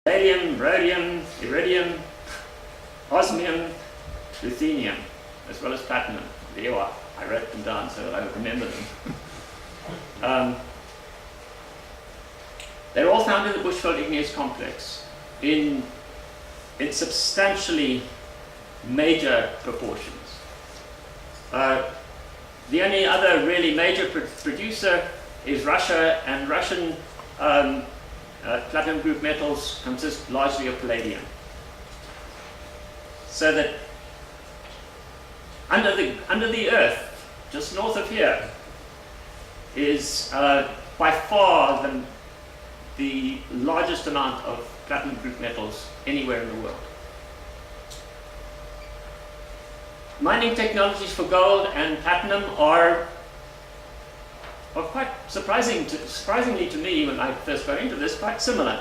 palladium, rhodium, iridium, osmium, ruthenium, as well as platinum. There you are. I wrote them down so that I would remember them. They're all found in the Bushveld igneous complex in substantially major proportions. The only other really major producer is Russia, and Russian platinum group metals consist largely of palladium. So that under the earth, just north of here, is by far the largest amount of platinum group metals anywhere in the world. Mining technologies for gold and platinum are quite surprisingly to me when I first got into this, quite similar.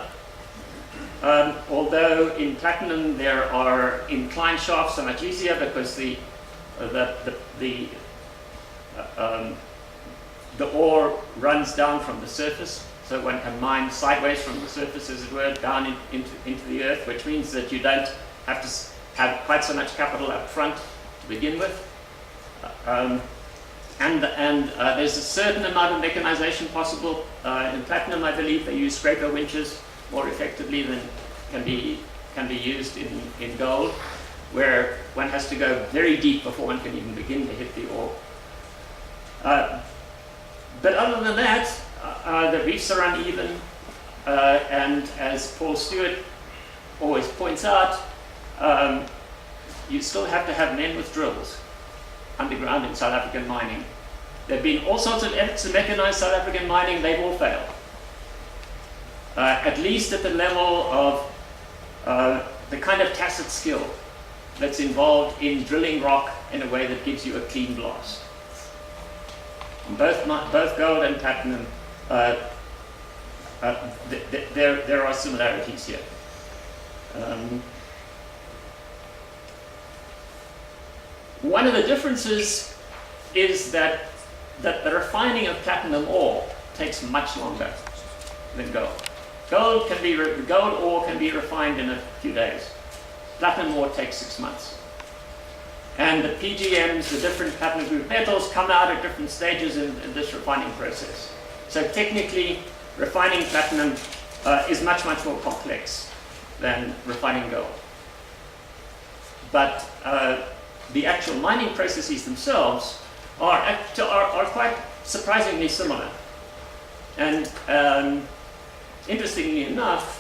Although in platinum there are inclined shafts so much easier because the ore runs down from the surface, so one can mine sideways from the surface, as it were, down into the earth, which means that you don't have to have quite so much capital up front to begin with. And there's a certain amount of mechanization possible. In platinum, I believe they use scraper winches more effectively than can be used in gold, where one has to go very deep before one can even begin to hit the ore. But other than that, the reefs are uneven, and as Paul Stewart always points out, you still have to have men with drills underground in South African mining. There have been all sorts of efforts to mechanize South African mining, they've all failed. At least at the level of the kind of tacit skill that's involved in drilling rock in a way that gives you a clean blast. Both gold and platinum, there are similarities here. One of the differences is that the refining of platinum ore takes much longer than gold. Gold ore can be refined in a few days. Platinum ore takes 6 months. And the PGMs, the different platinum group metals, come out at different stages in this refining process. So technically, refining platinum is much, much more complex than refining gold. But the actual mining processes themselves are quite surprisingly similar. And interestingly enough,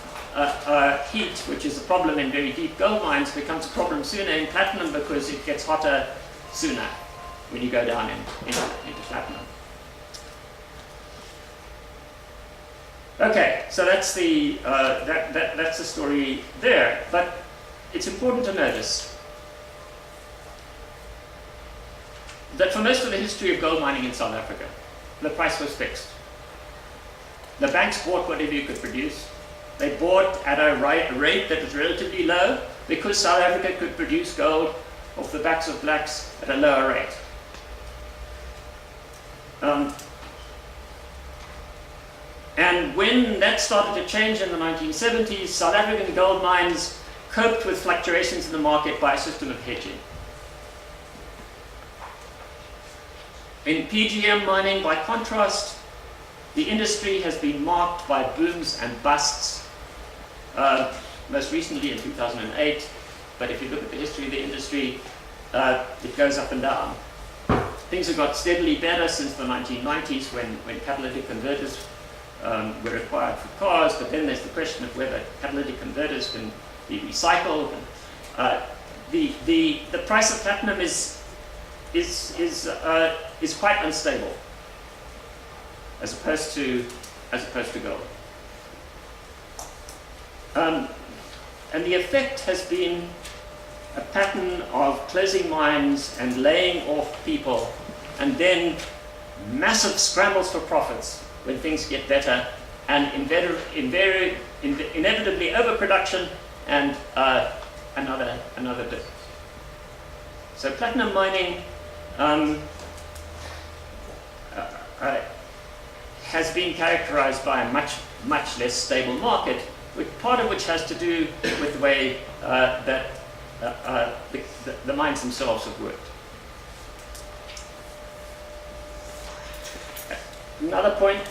heat, which is a problem in very deep gold mines, becomes a problem sooner in platinum because it gets hotter sooner when you go down into platinum. Okay, so that's the story there. But it's important to notice that for most of the history of gold mining in South Africa, the price was fixed. The banks bought whatever you could produce. They bought at a rate that was relatively low because South Africa could produce gold off the backs of blacks at a lower rate. And when that started to change in the 1970s, South African gold mines coped with fluctuations in the market by a system of hedging. In PGM mining, by contrast, the industry has been marked by booms and busts, most recently in 2008, but if you look at the history of the industry, it goes up and down. Things have got steadily better since the 1990s when catalytic converters were required for cars, but then there's the question of whether catalytic converters can be recycled. The price of platinum is quite unstable as opposed to gold. And the effect has been a pattern of closing mines and laying off people, and then massive scrambles for profits when things get better, and inevitably overproduction and another dip. So platinum mining has been characterized by a much less stable market part of which has to do with the way that the mines themselves have worked. Another point,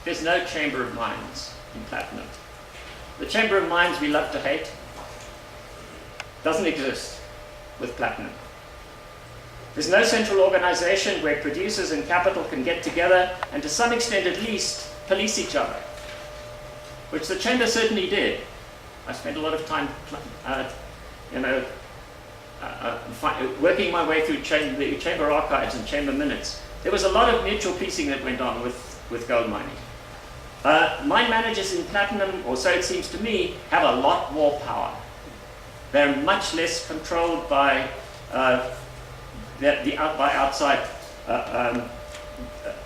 there's no chamber of mines in platinum. The chamber of mines we love to hate doesn't exist with platinum. There's no central organization where producers and capital can get together and to some extent at least police each other, which the chamber certainly did. I spent a lot of time working my way through the chamber archives and chamber minutes. There was a lot of mutual policing that went on with gold mining. Mine managers in platinum, or so it seems to me, have a lot more power. They're much less controlled by outside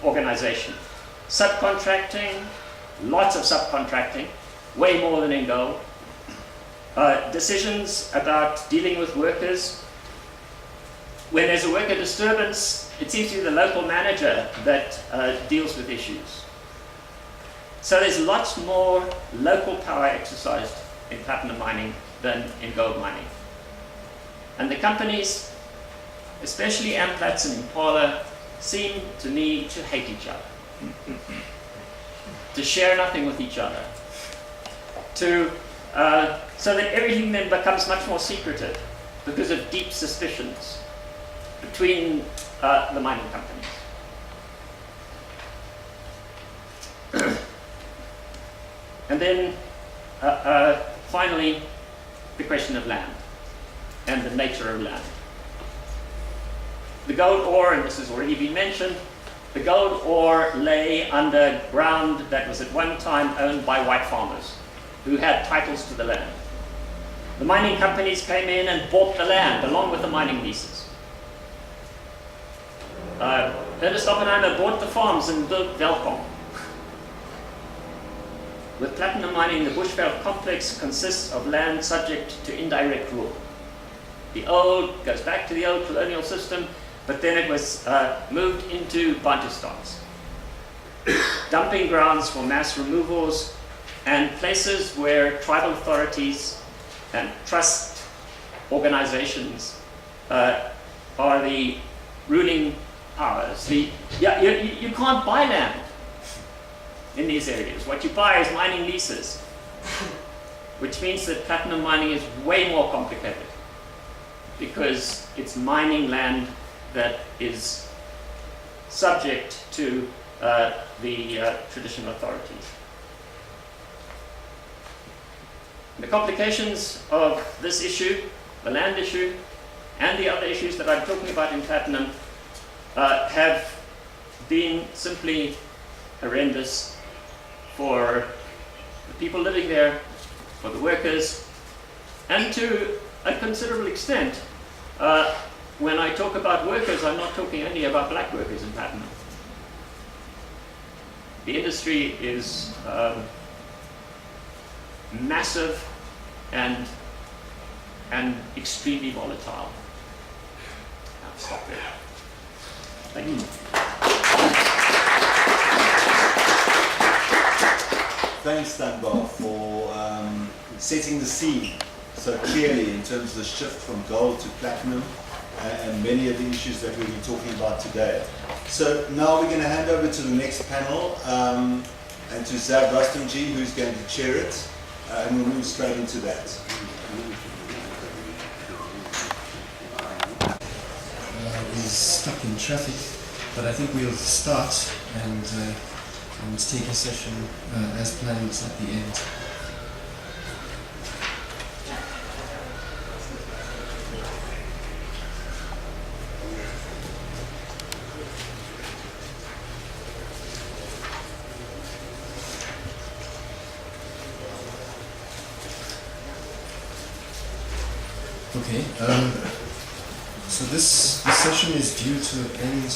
organization. Subcontracting, lots of subcontracting, way more than in gold. Decisions about dealing with workers. When there's a worker disturbance, it seems to be the local manager that deals with issues. So there's lots more local power exercised in platinum mining than in gold mining. And the companies, especially Amplats and Impala, seem to me to hate each other, to share nothing with each other, so that everything then becomes much more secretive because of deep suspicions between the mining companies. And then finally, the question of land and the nature of land. The gold ore, and this has already been mentioned, the gold ore lay underground that was at one time owned by white farmers who had titles to the land. The mining companies came in and bought the land along with the mining leases. Ernest Oppenheimer bought the farms and built Velkom. With platinum mining, the Bushveld complex consists of land subject to indirect rule. Goes back to the old colonial system, but then it was moved into Bantustans. Dumping grounds for mass removals and places where tribal authorities and trust organizations are the ruling powers. You can't buy land in these areas. What you buy is mining leases, which means that platinum mining is way more complicated because it's mining land that is subject to the traditional authorities. The complications of this issue, the land issue, and the other issues that I'm talking about in platinum have been simply horrendous for the people living there, for the workers, and to a considerable extent, when I talk about workers, I'm not talking only about black workers in platinum. The industry is massive and extremely volatile. I'll stop there. Thank you. Thanks, Dunbar, for setting the scene so clearly in terms of the shift from gold to platinum and many of the issues that we'll be talking about today. So now we're going to hand over to the next panel and to Zab Rustamji, who's going to chair it, and we'll move straight into that. We're stuck in traffic, but I think we'll start and take a session as planned at the end. Okay, so this session is due to end,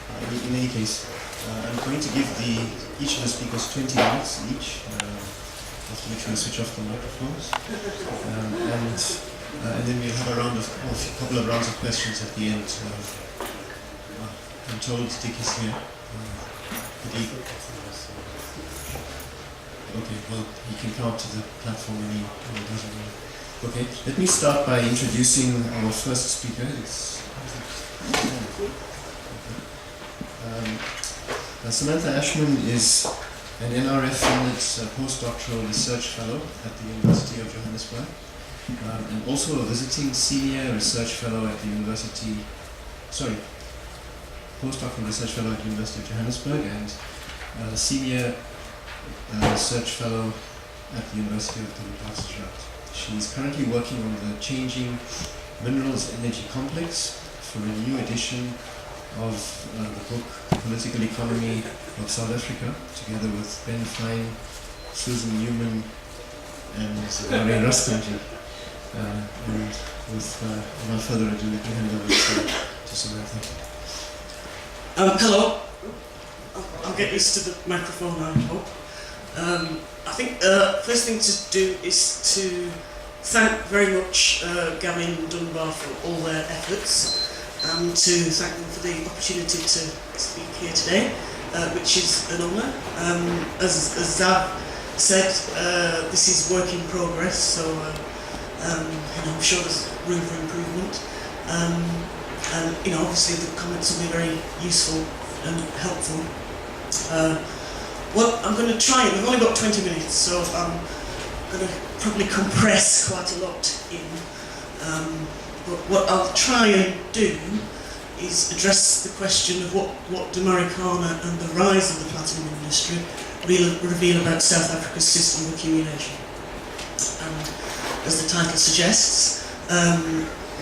I think in any case, I'm going to give each of the speakers 20 minutes each, after which we'll switch off the microphones, and then we'll have a couple of rounds of questions at the end. I'm told Dick is here, Okay, well, he can come up to the platform when he doesn't know. Okay, let me start by introducing our first speaker. Samantha Ashman is an NRF-funded postdoctoral research fellow at the University of Johannesburg, and also a visiting senior research fellow at the postdoctoral research fellow at the University of Johannesburg, and senior research fellow at the University of the Witwatersrand. She is currently working on the changing minerals energy complex for a new edition of the book Political Economy of South Africa, together with Ben Fine, Susan Newman, and Maureen Rustenji. And without further ado, let me hand over to Samantha. Hello. I'll get used to the microphone now, I hope. I think first thing to do is to thank very much Gavin and Dunbar for all their efforts, and to thank them for the opportunity to speak here today, which is an honour. As Zav said, this is work in progress, so I'm sure there's room for improvement. And obviously the comments will be very useful and helpful. Well, I'm going to try it. We've only got 20 minutes, so I'm going to probably compress quite a lot in. But what I'll try and do is address the question of what do Marikana and the rise of the platinum industry reveal about South Africa's system of accumulation. And as the title suggests,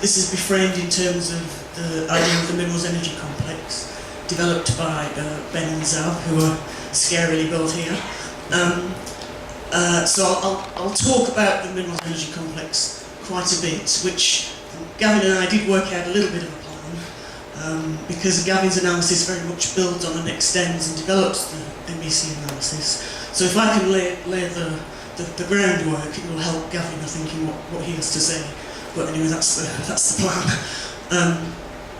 this is beframed in terms of the idea of the minerals energy complex, developed by Ben and Zav, who are scarily both here. So I'll talk about the minerals energy complex quite a bit, which Gavin and I did work out a little bit of a plan, because Gavin's analysis very much builds on and extends and develops the MEC analysis. So if I can lay the groundwork, it will help Gavin, I think, in what he has to say. But anyway, that's the plan.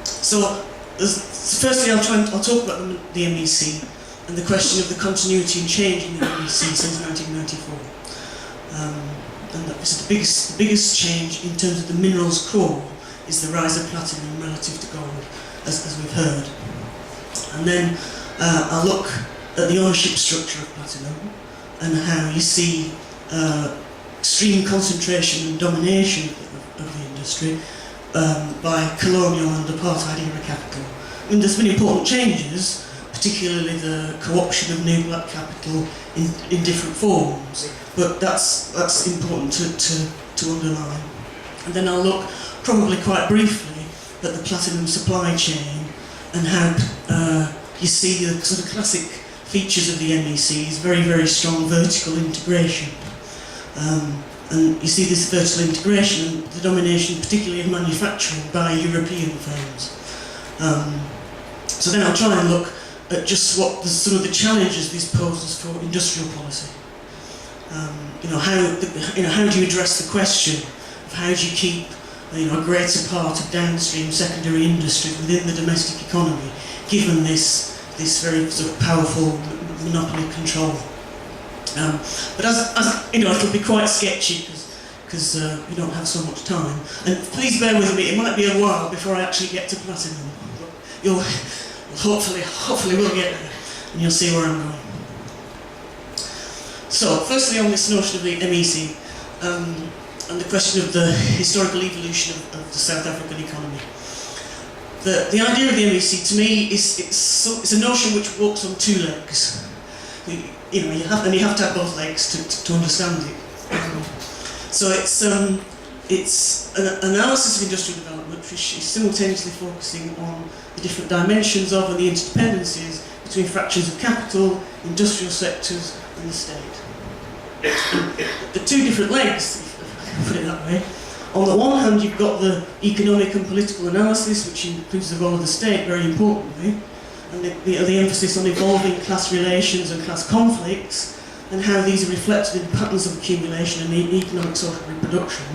So firstly, I'll talk about the MEC and the question of the continuity and change in the MEC since 1994. And that is the biggest change in terms of the minerals core is the rise of platinum relative to gold, as we've heard. And then I'll look at the ownership structure of platinum and how you see extreme concentration and domination of the industry by colonial and apartheid era capital. I mean, there's been important changes, particularly the co-option of new black capital in different forms, but that's important to underline. And then I'll look probably quite briefly at the platinum supply chain and how you see the sort of classic features of the MEC is very, very strong vertical integration. And you see this vertical integration and the domination, particularly of manufacturing, by European firms. So then I'll try and look at just what some of the challenges this poses for industrial policy. How do you address the question of how do you keep a greater part of downstream secondary industry within the domestic economy, given this very sort of powerful monopoly control. But as it'll be quite sketchy because we don't have so much time. And please bear with me; it might be a while before I actually get to platinum. But you'll hopefully we'll get there, and you'll see where I'm going. So, firstly, on this notion of the MEC and the question of the historical evolution of the South African economy. The idea of the MEC, to me, it's a notion which walks on two legs. You have to have both legs to understand it. So it's an analysis of industrial development which is simultaneously focusing on the different dimensions of and the interdependencies between fractions of capital, industrial sectors, and the state. The two different legs, if I can put it that way. On the one hand, you've got the economic and political analysis, which includes the role of the state, very importantly, and the emphasis on evolving class relations and class conflicts, and how these are reflected in patterns of accumulation and economic social reproduction.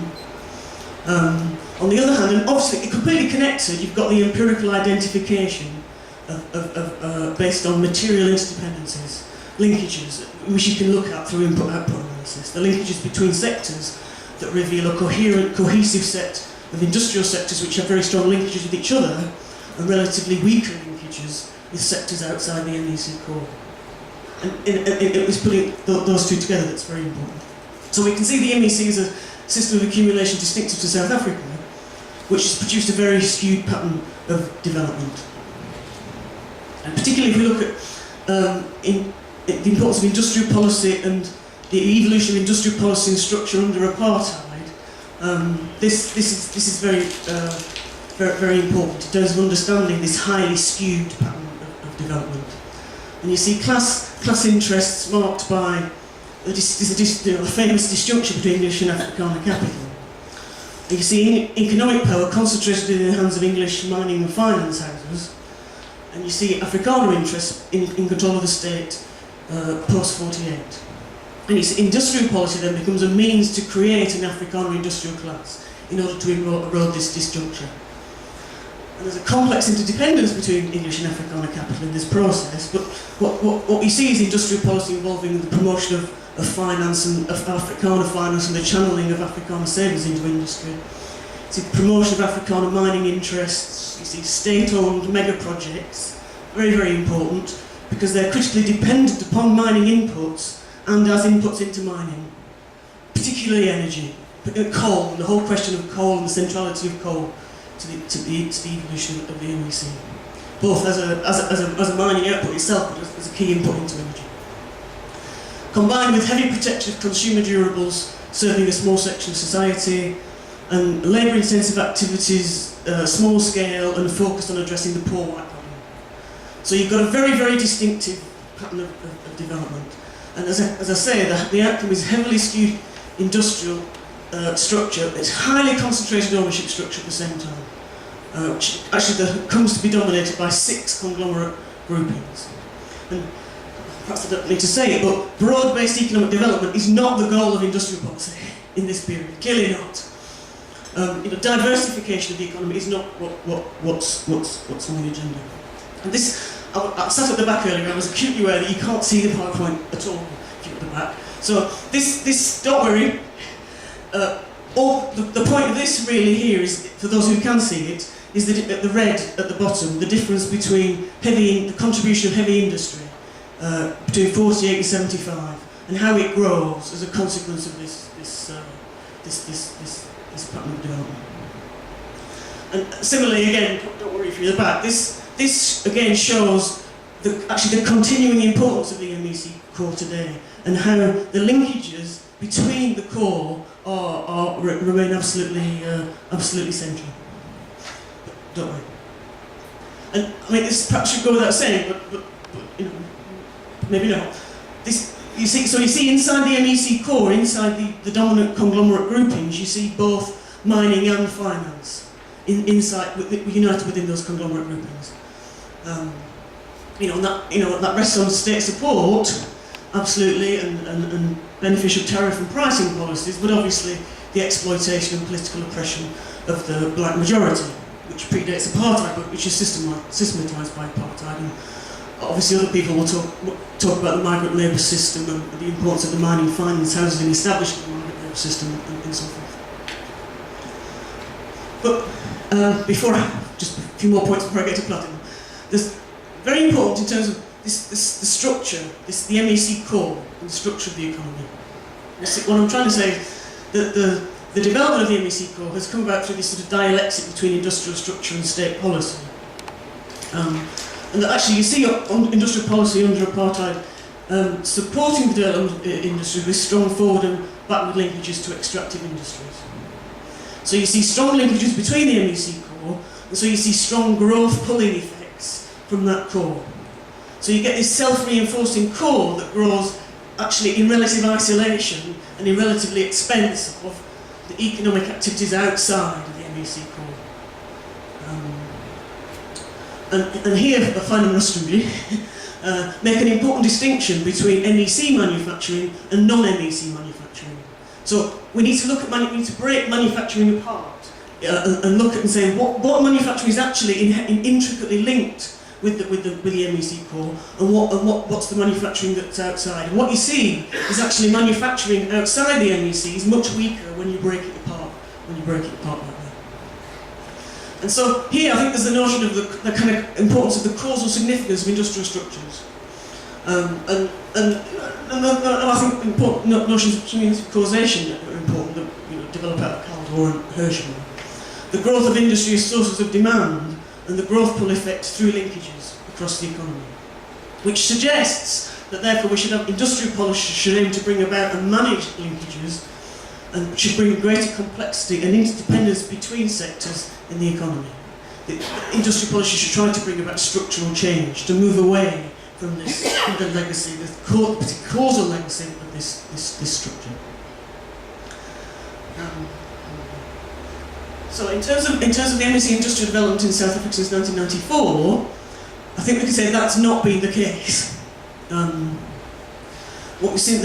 On the other hand, and obviously completely connected, you've got the empirical identification based on material interdependencies, linkages, which you can look at through input-output analysis. The linkages between sectors that reveal a coherent, cohesive set of industrial sectors which have very strong linkages with each other, and relatively weaker linkages with sectors outside the MEC core. And it was putting those two together that's very important. So we can see the MEC as a system of accumulation distinctive to South Africa, which has produced a very skewed pattern of development. And particularly if we look at the importance of industrial policy and the evolution of industrial policy and structure under apartheid, this is very, very important in terms of understanding this highly skewed pattern of development. And you see class interests marked by the famous disjunction between English and Afrikaner capital. And you see economic power concentrated in the hands of English mining and finance houses, and you see Afrikaner interests in control of the state post-48. And you see industrial policy then becomes a means to create an Afrikaner industrial class in order to erode this disjuncture. And there's a complex interdependence between English and Afrikaner capital in this process, but what we see is industrial policy involving the promotion of finance and of Afrikaner finance and the channeling of Afrikaner savings into industry. You see the promotion of Afrikaner mining interests, you see state-owned mega projects, very, very important, because they're critically dependent upon mining inputs and as inputs into mining, particularly energy, coal, the whole question of coal and the centrality of coal to the evolution of the MEC, both as a mining output itself, but as a key input into energy. Combined with heavy protection of consumer durables serving a small section of society, and labour-intensive activities, small scale, and focused on addressing the poor white problem. So you've got a very, very distinctive pattern of development. And as I say, the outcome is heavily skewed industrial structure. It's highly concentrated ownership structure at the same time, which actually comes to be dominated by 6 conglomerate groupings. And perhaps I don't need to say it, but broad-based economic development is not the goal of industrial policy in this period. Clearly not. Diversification of the economy is not what's on the agenda. And this, I sat at the back earlier. I was acutely aware that you can't see the PowerPoint at all if you're at the back. So this, don't worry. The point of this really here is, for those who can see it, is that the red at the bottom, the difference between the contribution of heavy industry between 48 and 75, and how it grows as a consequence of this pattern of development. And similarly, again, don't worry if you're at the back. This again shows the continuing importance of the MEC core today, and how the linkages between the core remain absolutely central. But don't worry. And I mean, this perhaps should go without saying, but maybe not. You see inside the MEC core, inside the dominant conglomerate groupings, you see both mining and finance united within those conglomerate groupings. That rests on state support, absolutely, and beneficial tariff and pricing policies, but obviously the exploitation and political oppression of the black majority, which predates apartheid, but which is systematized by apartheid. And obviously other people will talk about the migrant labour system and the importance of the mining finance houses in establishing the migrant labour system and so forth. But just a few more points before I get to platinum. There's very important in terms of the structure, the MEC core and the structure of the economy. What I'm trying to say is that the development of the MEC core has come about through this sort of dialectic between industrial structure and state policy. And that actually you see industrial policy under apartheid supporting the development industry with strong forward and backward linkages to extractive industries. So you see strong linkages between the MEC core, and so you see strong growth pulling effects from that core. So you get this self-reinforcing core that grows actually in relative isolation and in relatively expense of the economic activities outside of the MEC core. And here, Fein and Rustenby make an important distinction between MEC manufacturing and non-MEC manufacturing. So we need to break manufacturing apart and look at and say what manufacturing is actually intricately linked with the MEC core, and what's the manufacturing that's outside. And what you see is actually manufacturing outside the MEC is much weaker when you break it apart. Like that. And so here I think there's the notion of the kind of importance of the causal significance of industrial structures. And I think important notions of cumulative causation are important that develop out of Kaldor and Hirschman. The growth of industry as sources of demand and the growth pull effect through linkages across the economy, which suggests that therefore we should have industrial policy should aim to bring about and manage linkages and should bring greater complexity and interdependence between sectors in the economy. The industrial policy should try to bring about structural change, to move away from the legacy, the causal legacy of this structure. So in terms of the MEC industrial development in South Africa since 1994, I think we can say that's not been the case. What we've seen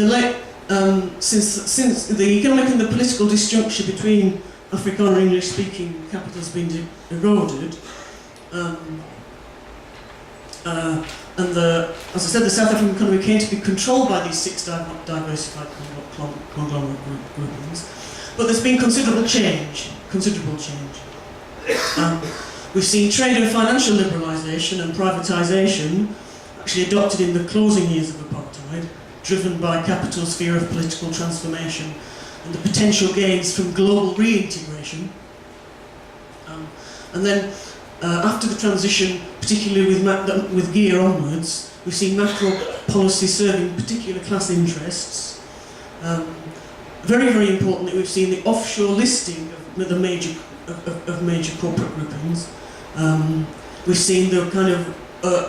since the economic and the political disjuncture between Afrikaner English-speaking capital has been eroded, and as I said, the South African economy came to be controlled by these 6 diversified conglomerate groupings. But there's been considerable change. We've seen trade and financial liberalisation and privatisation actually adopted in the closing years of apartheid, driven by capital's fear of political transformation and the potential gains from global reintegration. And then after the transition, particularly with GEAR onwards, we've seen macro policy serving particular class interests. Very, very important that we've seen the offshore listing of the major corporate groupings. We've seen the kind of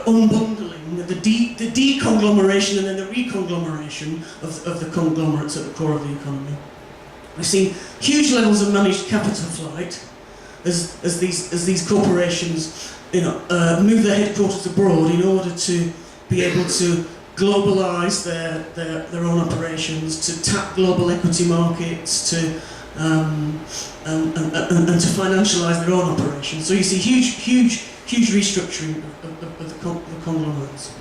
unbundling, the deconglomeration and then the reconglomeration of the conglomerates at the core of the economy. We've seen huge levels of managed capital flight as these corporations move their headquarters abroad in order to be able to globalise their own operations, to tap global equity markets, and to financialise their own operations. So you see huge restructuring of the conglomerates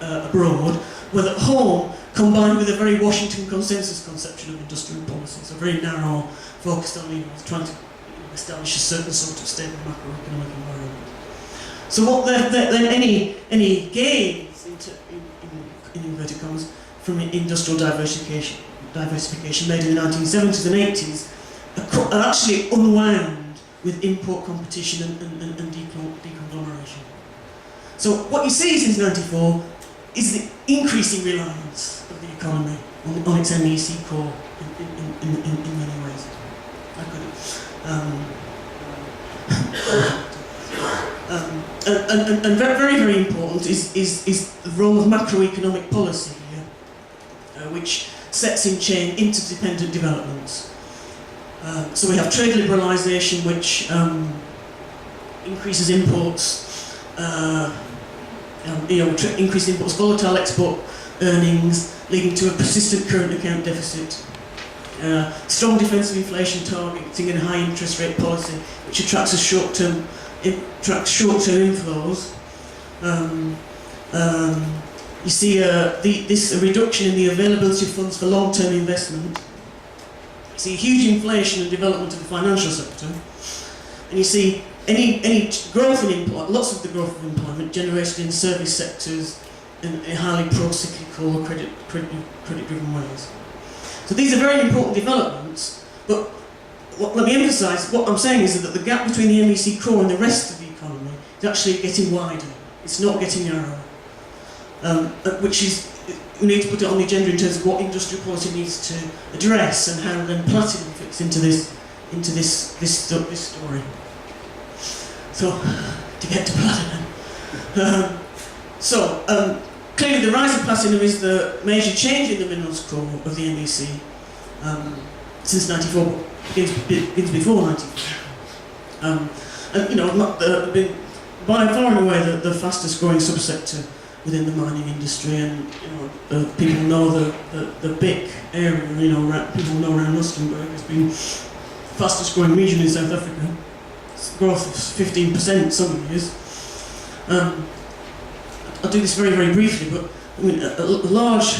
abroad, with at home combined with a very Washington consensus conception of industrial policy, so very narrow, focused on trying to establish a certain sort of stable macroeconomic environment. So what then any gains in inverted commas from industrial diversification made in the 1970s and 80s are actually unwound with import competition and deconglomeration. So what you see since '94 is the increasing reliance of the economy on its MEC core in many ways. And very, very important is the role of macroeconomic policy here, which sets in chain interdependent developments. So we have trade liberalisation, which increases imports, increased imports, volatile export earnings, leading to a persistent current account deficit. Strong defensive inflation targeting and high interest rate policy, which attracts short-term inflows. You see this reduction in the availability of funds for long-term investment. You see huge inflation and development of the financial sector, and you see any growth in employment, lots of the growth of employment generated in service sectors in highly pro-cyclical or credit-driven ways. So these are very important developments, but let me emphasise, what I'm saying is that the gap between the MEC core and the rest of the economy is actually getting wider. It's not getting narrower. Which is, we need to put it on the agenda in terms of what industrial policy needs to address and how then platinum fits into this story. So, to get to platinum. Clearly the rise of platinum is the major change in the minerals core of the MEC since '94, begins before '94. Been by far and away the fastest growing subsector within the mining industry, and people know the BIC area, people know around Rustenburg has been the fastest growing region in South Africa. It's growth of 15% some years. I'll do this very, very briefly, but I mean, a large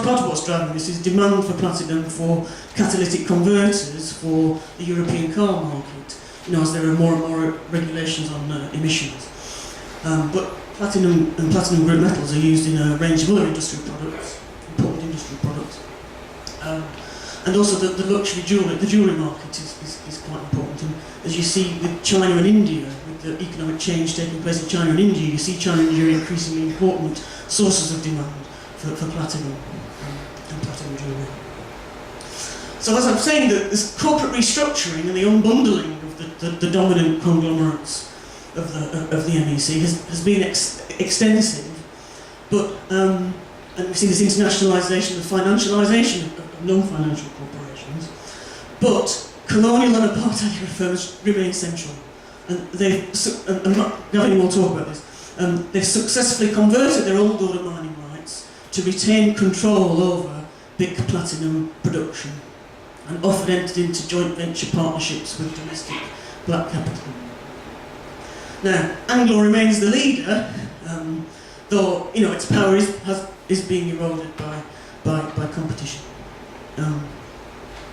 part of what's driving this is demand for platinum for catalytic converters for the European car market, as there are more and more regulations on emissions. But platinum and platinum group metals are used in a range of other industrial products, important industrial products. And also the luxury jewellery market is quite important. And as you see with China and India, with the economic change taking place in China and India, you see China and India increasingly important sources of demand for platinum and platinum jewellery. So as I'm saying, this corporate restructuring and the unbundling of the dominant conglomerates of the MEC has been extensive, but and we see this internationalisation and financialisation of non-financial corporations, but colonial and apartheid firms remain central, and Gavin will talk about this. They've successfully converted their old order mining rights to retain control over big platinum production, and often entered into joint venture partnerships with domestic black capital. Now, Anglo remains the leader, though its power is being eroded by competition.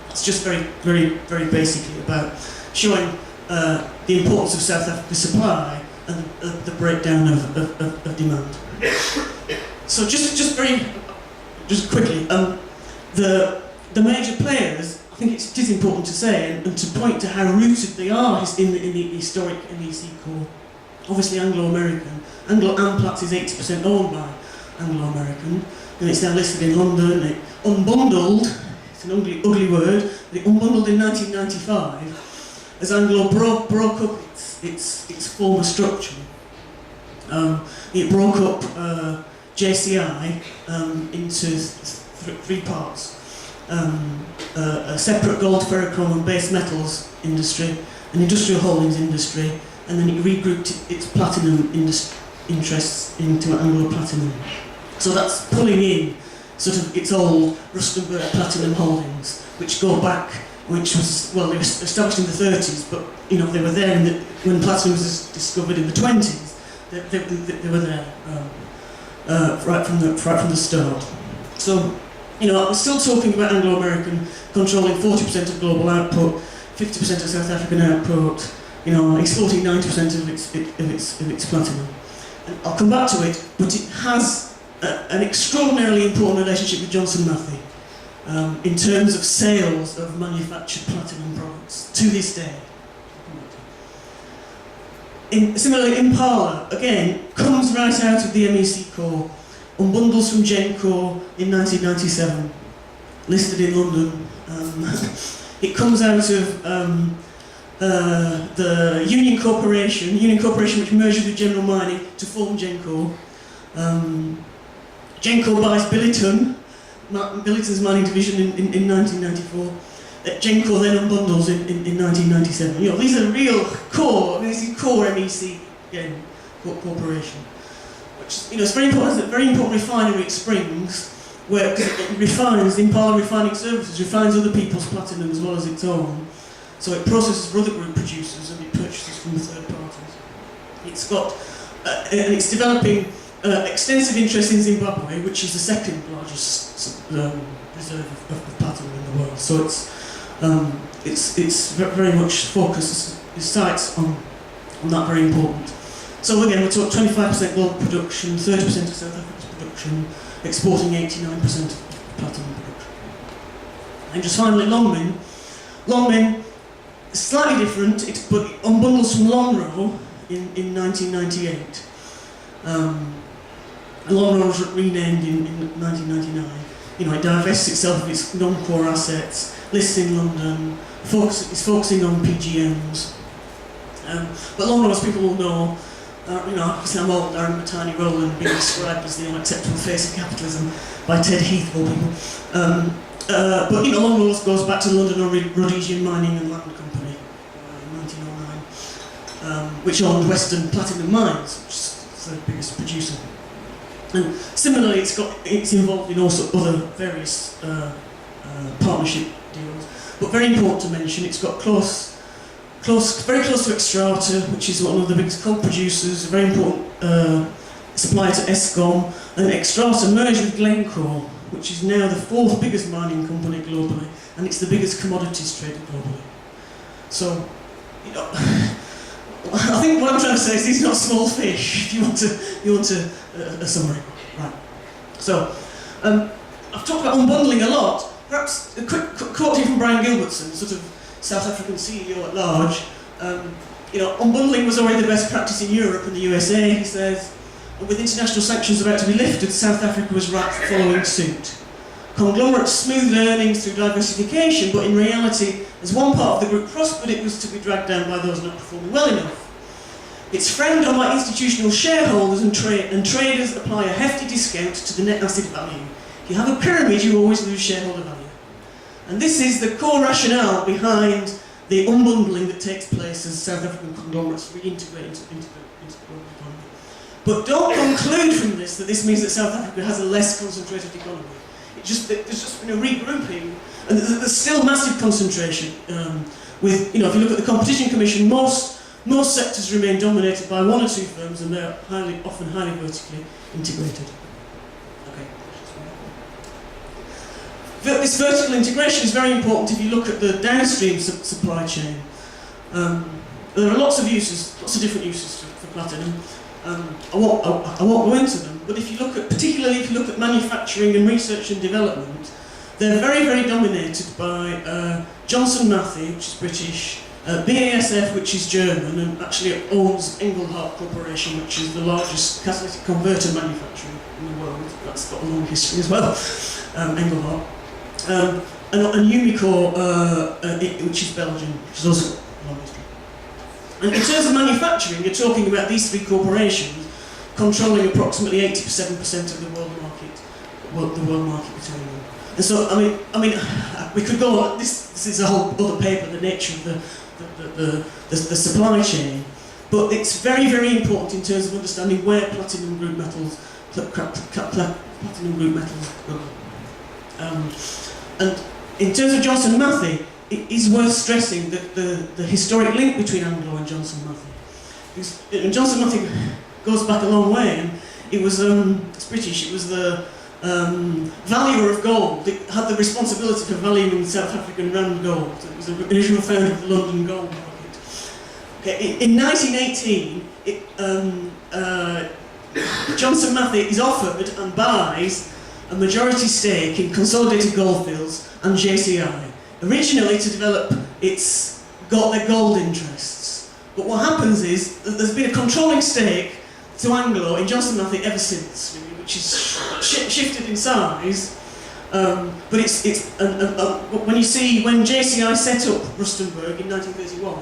It's just very, very, very basically about showing the importance of South Africa's supply and the breakdown of demand. So just quickly, the major players, I think it is important to say and to point to how rooted they are in the historic MEC core. Obviously Anglo-American. Anglo-Amplatz is 80% owned by Anglo-American, and it's now listed in London. It unbundled, it's an ugly word, but it unbundled in 1995 as Anglo broke up its former structure. It broke up JCI into three parts. A separate gold, ferrochrome and base metals industry, an industrial holdings industry, and then it regrouped its platinum interests into Anglo Platinum. So that's pulling in sort of its old Rustenburg Platinum holdings, which go back, which was, they were established in the 30s, but they were there when platinum was discovered in the 20s. They were there right from the start. So, I'm still talking about Anglo-American controlling 40% of global output, 50% of South African output, exporting 90% of its platinum. And I'll come back to it, but it has an extraordinarily important relationship with Johnson Matthey in terms of sales of manufactured platinum products to this day. Similarly, Impala, again, comes right out of the MEC core, unbundles from Genco in 1997, listed in London. It comes out of the Union Corporation which merged with General Mining to form Genco. Genco buys Billiton's mining division in 1994. Genco then unbundles in 1997. These are real core, this is core MEC again, corporation. Which it's very important. It's a very important refinery at Springs, where it refines, Impala Refining Services refines other people's platinum as well as its own. So it processes for other group producers and it purchases from third parties. It's got, and it's developing extensive interest in Zimbabwe, which is the second largest reserve of platinum in the world. So it's very much focused, its sights on that, very important. So again, we're talking 25% global production, 30% of South Africa's production, exporting 89% of platinum production. And just finally, Longmin, slightly different, but it unbundles from Longrow in 1998. Longrow was renamed in 1999. It divests itself of its non-core assets, lists in London, is focusing on PGMs. But Longrow, as people will know, because I'm old, I remember Tiny Rowland being described as the unacceptable face of capitalism by Ted Heath, of all people. But Longrow goes back to London Rhodesian Mining and Land Company in 1909, which owned Western Platinum Mines, which is the third biggest producer. And similarly, it's involved in also other various partnership deals. But very important to mention, it's got close very close to Extrata, which is one of the biggest coal producers, a very important supplier to Eskom, and Extrata merged with Glencore, which is now the 4th biggest mining company globally, and it's the biggest commodities trader globally. So, you know, I think what I'm trying to say is these are not small fish. If you want a summary, right? So, I've talked about unbundling a lot. Perhaps a quick quote here from Brian Gilbertson, sort of South African CEO at large. You know, unbundling was already the best practice in Europe and the USA, he says. And with international sanctions about to be lifted, South Africa was following suit. Conglomerates smoothed earnings through diversification, but in reality, as one part of the group prospered, it was to be dragged down by those not performing well enough. It's frowned on by institutional shareholders and traders apply a hefty discount to the net asset value. If you have a pyramid, you always lose shareholder value. And this is the core rationale behind the unbundling that takes place as South African conglomerates reintegrate into the global economy. But don't conclude from this that this means that South Africa has a less concentrated economy. There's just been a regrouping, and there's still massive concentration. With, you know, if you look at the Competition Commission, most sectors remain dominated by 1 or 2 firms, and they're often highly vertically integrated. Okay. This vertical integration is very important if you look at the downstream supply chain. There are lots of different uses for platinum. I won't go into them, but particularly if you look at manufacturing and research and development, they're very, very dominated by Johnson Matthey, which is British, BASF, which is German, and actually owns Engelhart Corporation, which is the largest catalytic converter manufacturer in the world. That's got a long history as well, Engelhart. And Umicore, which is Belgian, which is also a long history. And in terms of manufacturing, you're talking about these 3 corporations controlling approximately 87% of the world market between them. And so, I mean, we could go on. This is a whole other paper, the nature of the supply chain. But it's very, very important in terms of understanding where platinum group metals go. And in terms of Johnson Matthey, it is worth stressing that the historic link between Anglo and Johnson Matthey. Because Johnson Matthey goes back a long way, and it was it's British. It was the valuer of gold. It had the responsibility for valuing South African rand gold. It was the original founder of the London gold market. Okay, in 1918, Johnson Matthey is offered and buys a majority stake in Consolidated Goldfields and JCI. Originally to develop their gold interests. But what happens is that there's been a controlling stake to Anglo in Johnson Matthey ever since, really, which is shifted in size. But when JCI set up Rustenburg in 1931,